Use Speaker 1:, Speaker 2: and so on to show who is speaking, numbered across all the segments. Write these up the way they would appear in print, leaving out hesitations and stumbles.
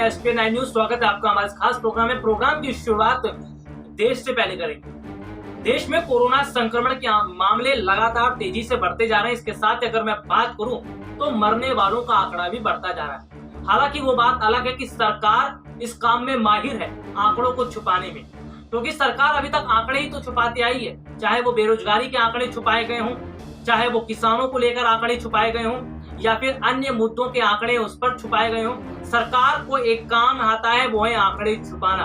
Speaker 1: हैं SP 9 news. स्वागत है आपका हमारे खास प्रोग्राम में। प्रोग्राम की शुरुआत देश से पहले करेंगे। देश में कोरोना संक्रमण के मामले लगातार तेजी से बढ़ते जा रहे हैं। इसके साथ अगर मैं बात करूं तो मरने वालों का आंकड़ा भी बढ़ता जा रहा है। हालांकि वो बात अलग है कि सरकार इस काम में माहिर है आंकड़ों को छुपाने में, क्योंकि सरकार अभी तक आंकड़े ही तो छुपाती आई है। चाहे वो बेरोजगारी के आंकड़े छुपाए गए हों, चाहे वो किसानों को लेकर आंकड़े छुपाए गए हों, या फिर अन्य मुद्दों के आंकड़े उस पर छुपाए गए हों। सरकार को एक काम आता है, वो है आंकड़े छुपाना।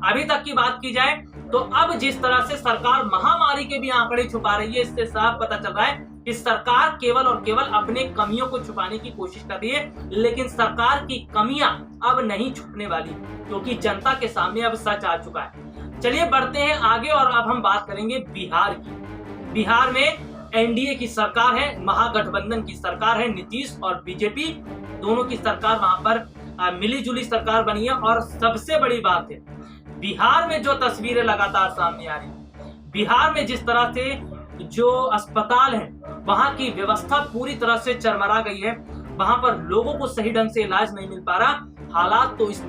Speaker 1: अभी तक की बात की जाए तो अब जिस तरह से सरकार महामारी के भी आंकड़े छुपा रही है, इससे साफ पता चल रहा है कि सरकार केवल और केवल अपने कमियों को छुपाने की कोशिश कर रही है। लेकिन सरकार की कमियां अब नहीं छुपने वाली, क्योंकि जनता के सामने अब सच आ चुका है। चलिए बढ़ते हैं आगे और अब हम बात करेंगे बिहार की। बिहार में एनडीए की सरकार है, महागठबंधन की सरकार है। नीतीश और बीजेपी दोनों की सरकार वहां पर मिली जुली सरकार बनी है। और सबसे बड़ी बात है, बिहार में जो तस्वीरें लगातार सामने आ रही है, बिहार में जिस तरह से जो अस्पताल है वहां की व्यवस्था पूरी तरह से चरमरा गई है। वहां पर लोगों को सही ढंग से इलाज नहीं मिल पा रहा। हालात तो इस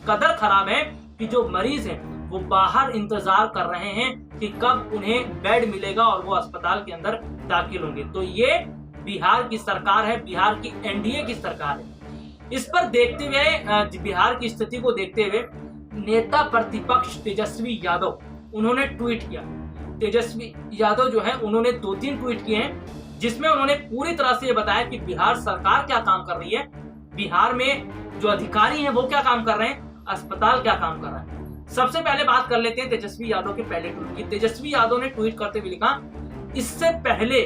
Speaker 1: कदर खराब है कि जो मरीज हैं वो बाहर इंतजार कर रहे हैं कि कब उन्हें बेड मिलेगा और वो अस्पताल के अंदर दाखिल होंगे। तो ये बिहार की सरकार है, बिहार की एनडीए की सरकार है। इस पर देखते हुए, बिहार की स्थिति को देखते हुए, नेता प्रतिपक्ष तेजस्वी यादव उन्होंने ट्वीट किया। तेजस्वी यादव जो है उन्होंने 2-3 ट्वीट किए हैं, जिसमें उन्होंने पूरी तरह से ये बताया कि बिहार सरकार क्या काम कर रही है, बिहार में जो अधिकारी हैं वो क्या काम कर रहे हैं, अस्पताल क्या काम कर रहा है। सबसे पहले बात कर लेते हैं तेजस्वी यादव के पहले ट्वीट की। तेजस्वी यादव ने ट्वीट करते हुए लिखा, इससे पहले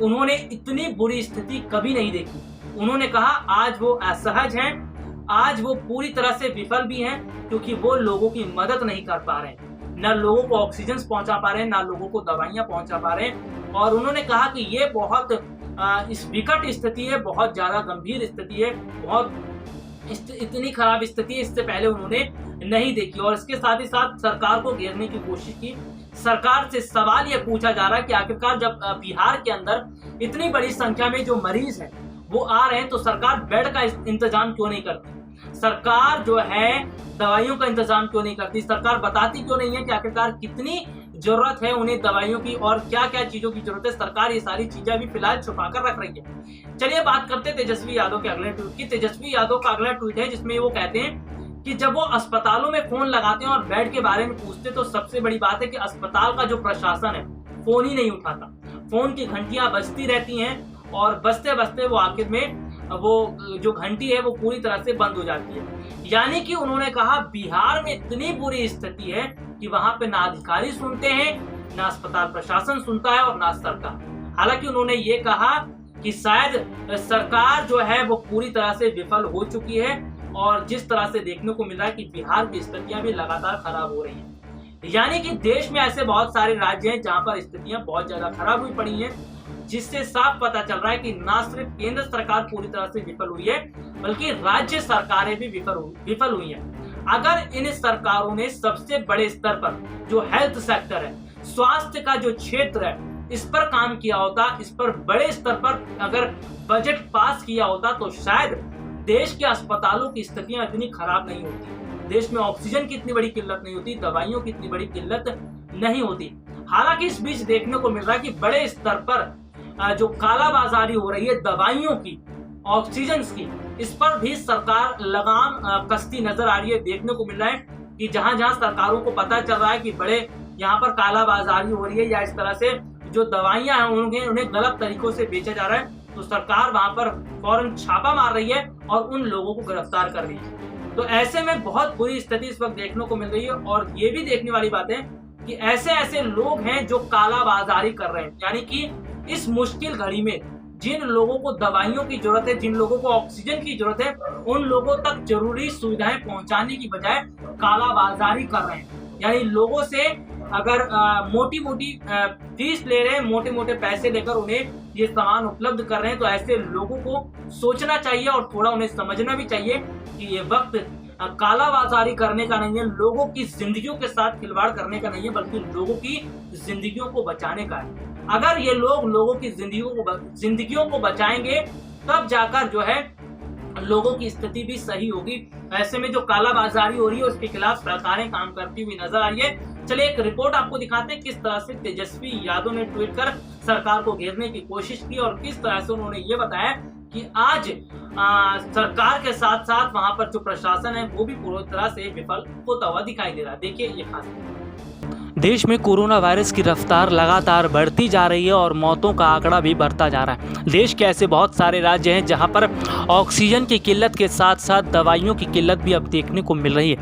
Speaker 1: उन्होंने इतनी बुरी स्थिति कभी नहीं देखी। उन्होंने कहा आज वो असहज हैं, आज वो पूरी तरह से विफल भी हैं, क्योंकि वो लोगों की मदद नहीं कर पा रहे हैं, न लोगों को ऑक्सीजन पहुंचा पा रहे हैं, न लोगों को दवाइयां पहुंचा पा रहे हैं। और उन्होंने कहा कि ये बहुत इस विकट स्थिति है, बहुत ज्यादा गंभीर स्थिति है, बहुत इतनी खराब स्थिति इससे पहले उन्होंने नहीं देखी। और इसके साथ ही साथ सरकार को घेरने की कोशिश की। सरकार से सवाल यह पूछा जा रहा है कि आखिरकार जब बिहार के अंदर इतनी बड़ी संख्या में जो मरीज हैं वो आ रहे हैं, तो सरकार बेड का इंतजाम क्यों नहीं करती, सरकार जो है दवाइयों का इंतजाम क्यों नहीं करती, सरकार बताती क्यों नहीं है कि आखिरकार कितनी जरूरत है उन्हें दवाइयों की और क्या क्या चीजों की जरूरत है। सरकार ये सारी चीजें अभी फिलहाल छुपा कर रख रही है। चलिए बात करते हैं तेजस्वी यादव के अगले ट्वीट की। तेजस्वी यादव का अगला ट्वीट है जिसमें वो कहते हैं कि जब वो अस्पतालों में फोन लगाते हैं और बेड के बारे में पूछते, तो सबसे बड़ी बात है कि अस्पताल का जो प्रशासन है फोन ही नहीं उठाता। फोन की घंटियां बजती रहती हैं और बजते बजते वो आखिर में वो जो घंटी है वो पूरी तरह से बंद हो जाती है। यानी कि उन्होंने कहा बिहार में इतनी बुरी स्थिति है कि वहां पे ना अधिकारी सुनते हैं, ना अस्पताल प्रशासन सुनता है और ना सरकार। हालांकि उन्होंने ये कहा कि शायद सरकार जो है वो पूरी तरह से विफल हो चुकी है और जिस तरह से देखने को मिल रहा है कि बिहार की स्थितियां भी लगातार खराब हो रही हैं। यानी कि देश में ऐसे बहुत सारे राज्य हैं जहां पर स्थितियां बहुत ज्यादा खराब हुई पड़ी हैं, जिससे साफ पता चल रहा है कि न सिर्फ केंद्र सरकार पूरी तरह से विफल हुई है, बल्कि राज्य सरकारें भी विफल हुई हैं। अगर इन सरकारों ने सबसे बड़े स्तर पर जो हेल्थ सेक्टर है, स्वास्थ्य का जो क्षेत्र है, इस पर काम किया होता, इस पर बड़े स्तर पर अगर बजट पास किया होता, तो शायद देश के अस्पतालों की स्थितियां इतनी खराब नहीं होती, देश में ऑक्सीजन की इतनी बड़ी किल्लत नहीं होती, दवाइयों की इतनी बड़ी किल्लत नहीं होती। हालांकि इस बीच देखने को मिल रहा है कि बड़े स्तर पर जो कालाबाजारी हो रही है दवाइयों की, ऑक्सीजन की, इस पर भी सरकार लगाम कसती नजर आ रही है। देखने को मिल रहा है कि जहां जहां सरकारों को पता चल रहा है कि बड़े यहाँ पर कालाबाजारी हो रही है या इस तरह से जो दवाइयां हैं उन्हें गलत तरीकों से बेचा जा रहा है, तो सरकार वहां पर फौरन छापा मार रही है और उन लोगों को गिरफ्तार कर रही है। तो ऐसे में बहुत बुरी स्थिति इस वक्त देखने को मिल रही है। और ये भी देखने वाली बात है कि ऐसे ऐसे लोग हैं जो कालाबाजारी कर रहे हैं। यानी कि इस मुश्किल घड़ी में जिन लोगों को दवाइयों की जरूरत है, जिन लोगों को ऑक्सीजन की जरूरत है, उन लोगों तक जरूरी सुविधाएं पहुंचाने की बजाय कालाबाजारी कर रहे हैं। यानी लोगों से अगर मोटी मोटी फीस ले रहे हैं, मोटे मोटे पैसे लेकर उन्हें ये सामान उपलब्ध कर रहे हैं, तो ऐसे लोगों को सोचना चाहिए और थोड़ा उन्हें समझना भी चाहिए कि ये वक्त कालाबाजारी करने का नहीं है, लोगों की जिंदगियों के साथ खिलवाड़ करने का नहीं है, बल्कि लोगों की जिंदगियों को बचाने का है। अगर ये लोग लोगों की जिंदगियों को बचाएंगे, तब जाकर जो है लोगों की स्थिति भी सही होगी। ऐसे में जो कालाबाजारी हो रही है उसके खिलाफ सरकारें काम करती हुई नजर आ रही है। चलिए एक रिपोर्ट आपको दिखाते हैं किस तरह से तेजस्वी यादव ने ट्वीट कर सरकार को घेरने की कोशिश की और किस तरह से उन्होंने ये बताया कि आज सरकार के साथ साथ वहां पर जो प्रशासन है वो भी पूरी तरह से विफल होता हुआ दिखाई दे रहा है। देखिए ये खास।
Speaker 2: देश में कोरोना वायरस की रफ्तार लगातार बढ़ती जा रही है और मौतों का आंकड़ा भी बढ़ता जा रहा है। देश के ऐसे बहुत सारे राज्य हैं जहां पर ऑक्सीजन की किल्लत के साथ साथ दवाइयों की किल्लत भी अब देखने को मिल रही है।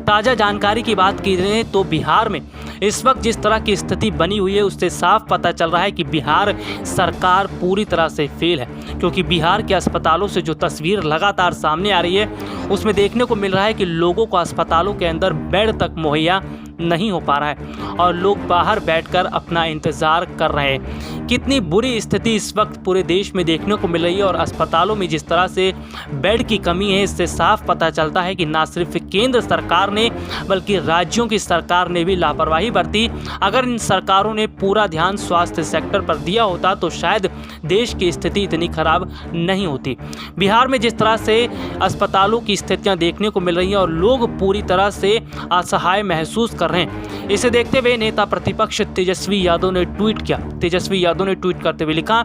Speaker 2: ताज़ा जानकारी की बात की जाए तो बिहार में इस वक्त जिस तरह की स्थिति बनी हुई है उससे साफ पता चल रहा है कि बिहार सरकार पूरी तरह से फेल है, क्योंकि बिहार के अस्पतालों से जो तस्वीर लगातार सामने आ रही है उसमें देखने को मिल रहा है कि लोगों को अस्पतालों के अंदर बेड तक मुहैया नहीं हो पा रहा है और लोग बाहर बैठकर अपना इंतज़ार कर रहे हैं। कितनी बुरी स्थिति इस वक्त पूरे देश में देखने को मिल रही है और अस्पतालों में जिस तरह से बेड की कमी है इससे साफ पता चलता है कि ना सिर्फ केंद्र सरकार ने बल्कि राज्यों की सरकार ने भी लापरवाही बरती। अगर इन सरकारों ने पूरा ध्यान स्वास्थ्य सेक्टर पर दिया होता तो शायद देश की स्थिति इतनी खराब नहीं होती। बिहार में जिस तरह से अस्पतालों की स्थितियां देखने को मिल रही हैं और लोग पूरी तरह से असहाय महसूस कर रहे हैं, इसे देखते हुए नेता प्रतिपक्ष तेजस्वी यादव ने ट्वीट किया। तेजस्वी यादव ने ट्वीट करते हुए लिखा,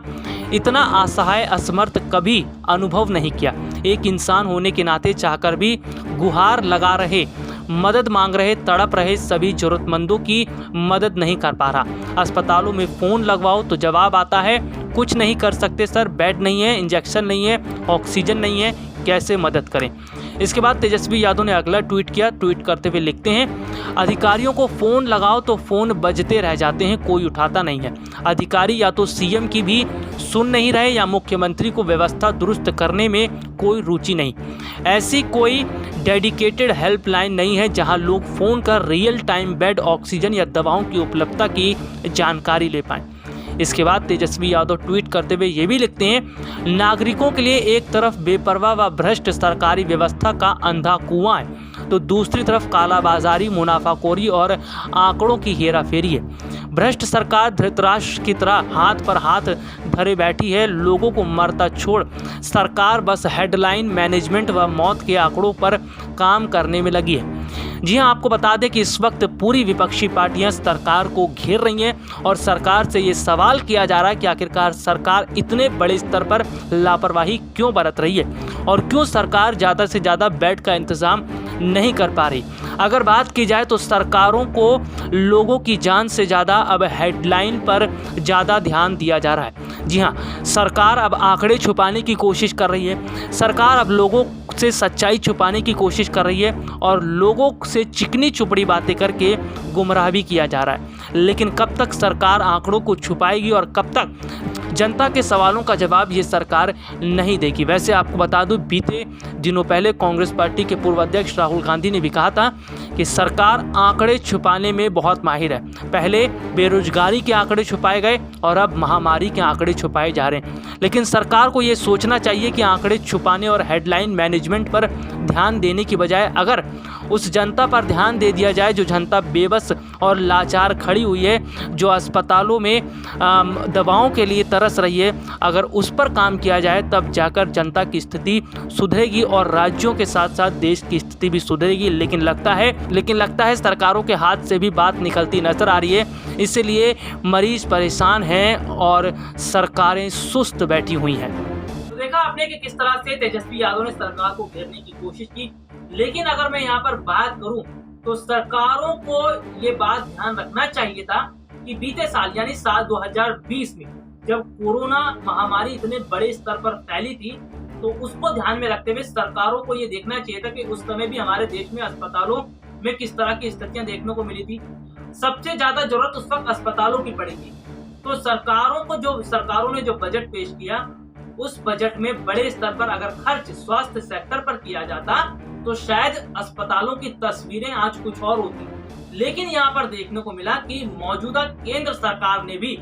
Speaker 2: इतना असहाय असमर्थ कभी अनुभव नहीं किया। एक इंसान होने के नाते चाहकर भी गुहार लगा रहे, मदद मांग रहे, तड़प रहे सभी जरूरतमंदों की मदद नहीं कर पा रहा। अस्पतालों में फ़ोन लगवाओ तो जवाब आता है कुछ नहीं कर सकते सर, बेड नहीं है, इंजेक्शन नहीं है, ऑक्सीजन नहीं है, कैसे मदद करें। इसके बाद तेजस्वी यादव ने अगला ट्वीट किया। ट्वीट करते हुए लिखते हैं, अधिकारियों को फ़ोन लगाओ तो फ़ोन बजते रह जाते हैं, कोई उठाता नहीं है। अधिकारी या तो सीएम की भी सुन नहीं रहे या मुख्यमंत्री को व्यवस्था दुरुस्त करने में कोई रुचि नहीं। ऐसी कोई डेडिकेटेड हेल्पलाइन नहीं है जहां लोग फ़ोन कर रियल टाइम बेड, ऑक्सीजन या दवाओं की उपलब्धता की जानकारी ले पाएँ। इसके बाद तेजस्वी यादव ट्वीट करते हुए ये भी लिखते हैं, नागरिकों के लिए एक तरफ बेपरवाह व भ्रष्ट सरकारी व्यवस्था का अंधा कुआं है तो दूसरी तरफ कालाबाजारी, मुनाफाखोरी और आंकड़ों की हेराफेरी है। भ्रष्ट सरकार धृतराष्ट्र की तरह हाथ पर हाथ धरे बैठी है, लोगों को मरता छोड़ सरकार बस हेडलाइन मैनेजमेंट व मौत के आंकड़ों पर काम करने में लगी है। जी हां, आपको बता दें कि इस वक्त पूरी विपक्षी पार्टियां सरकार को घेर रही हैं और सरकार से ये सवाल किया जा रहा है कि आखिरकार सरकार इतने बड़े स्तर पर लापरवाही क्यों बरत रही है और क्यों सरकार ज़्यादा से ज़्यादा बेड का इंतज़ाम नहीं कर पा रही। अगर बात की जाए तो सरकारों को लोगों की जान से ज़्यादा अब हेडलाइन पर ज़्यादा ध्यान दिया जा रहा है। जी हाँ, सरकार अब आंकड़े छुपाने की कोशिश कर रही है, सरकार अब लोगों से सच्चाई छुपाने की कोशिश कर रही है और लोगों से चिकनी चुपड़ी बातें करके गुमराह भी किया जा रहा है। लेकिन कब तक सरकार आंकड़ों को छुपाएगी और कब तक जनता के सवालों का जवाब ये सरकार नहीं देगी। वैसे आपको बता दूं, बीते दिनों पहले कांग्रेस पार्टी के पूर्व अध्यक्ष राहुल गांधी ने भी कहा था कि सरकार आंकड़े छुपाने में बहुत माहिर है। पहले बेरोजगारी के आंकड़े छुपाए गए और अब महामारी के आंकड़े छुपाए जा रहे हैं। लेकिन सरकार को ये सोचना चाहिए कि आंकड़े छुपाने और हेडलाइन मैनेजमेंट पर ध्यान देने की बजाय अगर उस जनता पर ध्यान दे दिया जाए जो जनता बेबस और लाचार खड़ी हुई है, जो अस्पतालों में दवाओं के लिए तरस रही है, अगर उस पर काम किया जाए तब जाकर जनता की स्थिति सुधरेगी और राज्यों के साथ साथ देश की स्थिति भी सुधरेगी। लेकिन लगता है सरकारों के हाथ से भी बात निकलती नजर आ रही है। इसलिए मरीज परेशान हैं और सरकारें सुस्त बैठी हुई हैं।
Speaker 1: तो देखा आपने कि किस तरह से तेजस्वी यादव ने सरकार को घेरने की कोशिश की। लेकिन अगर मैं यहाँ पर बात करूं तो सरकारों को ये बात ध्यान रखना चाहिए था कि बीते साल यानी साल 2020 में जब कोरोना महामारी इतने बड़े स्तर पर फैली थी तो उसको ध्यान में रखते हुए सरकारों को ये देखना चाहिए था कि उस समय भी हमारे देश में अस्पतालों में किस तरह की स्थितियां देखने को मिली थी। सबसे ज्यादा जरूरत उस वक्त अस्पतालों की पड़ी थी। तो सरकारों ने जो बजट पेश किया उस बजट में बड़े स्तर पर अगर खर्च स्वास्थ्य सेक्टर पर किया जाता तो शायद अस्पतालों की तस्वीरें आज कुछ और होती। लेकिन यहाँ पर देखने को मिला कि मौजूदा केंद्र सरकार ने भी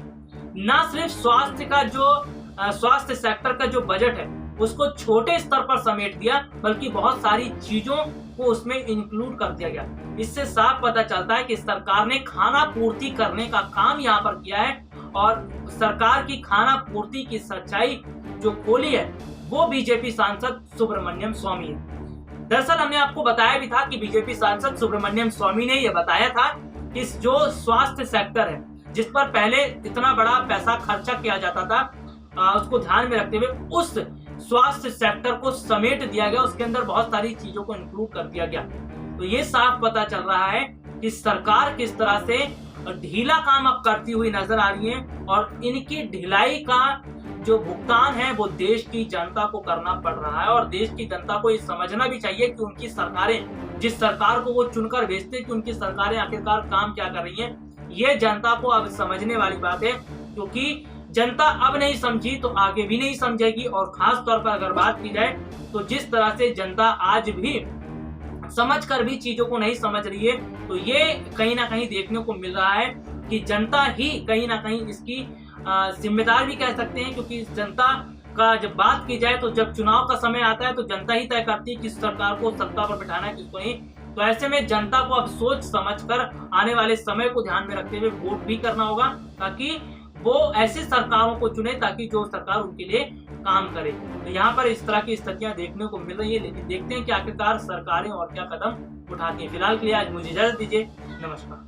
Speaker 1: न सिर्फ स्वास्थ्य सेक्टर का जो बजट है उसको छोटे स्तर पर समेट दिया, बल्कि बहुत सारी चीजों को उसमें इंक्लूड कर दिया गया। इससे साफ पता चलता है कि सरकार ने खाना पूर्ति करने का काम यहाँ पर किया है और सरकार की खाना पूर्ति की सच्चाई जो खोली है वो बीजेपी सांसद सुब्रमण्यम स्वामी है। दरअसल हमने आपको बताया भी था कि बीजेपी सांसद सुब्रमण्यम स्वामी ने यह बताया था कि जो स्वास्थ्य सेक्टर है, जिस पर पहले इतना बड़ा पैसा खर्चा किया जाता था, उसको ध्यान में रखते हुए उस स्वास्थ्य सेक्टर को समेट दिया गया, उसके अंदर बहुत सारी चीजों को इंक्लूड कर दिया गया। तो ये साफ पता चल रहा है कि सरकार किस तरह से ढीला काम अब करती हुई नजर आ रही है और इनकी ढिलाई का जो भुगतान है वो देश की जनता को करना पड़ रहा है। और देश की जनता को ये समझना भी चाहिए कि उनकी सरकारें, जिस सरकार को वो चुनकर भेजते हैं, कि उनकी सरकारें आखिरकार काम क्या कर रही हैं, ये जनता को अब समझने वाली बात है। क्योंकि जनता अब नहीं समझी तो आगे भी नहीं समझेगी। और खास तौर पर अगर बात की जाए तो जिस तरह से जनता आज भी समझकर भी चीजों को नहीं समझ रही है, तो ये कहीं ना कहीं देखने को मिल रहा है कि जनता ही कहीं ना कहीं इसकी जिम्मेदार भी कह सकते हैं। क्योंकि जनता का जब बात की जाए तो जब चुनाव का समय आता है तो जनता ही तय करती है किस सरकार को सत्ता पर बिठाना है, किसको नहीं। तो ऐसे में जनता को अब सोच समझकर आने वाले समय को ध्यान में रखते हुए वोट भी करना होगा, ताकि वो ऐसी सरकारों को चुने ताकि जो सरकार उनके लिए काम करे। तो यहाँ पर इस तरह की स्थितियां देखने को मिल रही है, लेकिन देखते हैं कि आखिरकार सरकारें और क्या कदम उठाती हैं। फिलहाल के लिए आज मुझे इजाजत दीजिए, नमस्कार।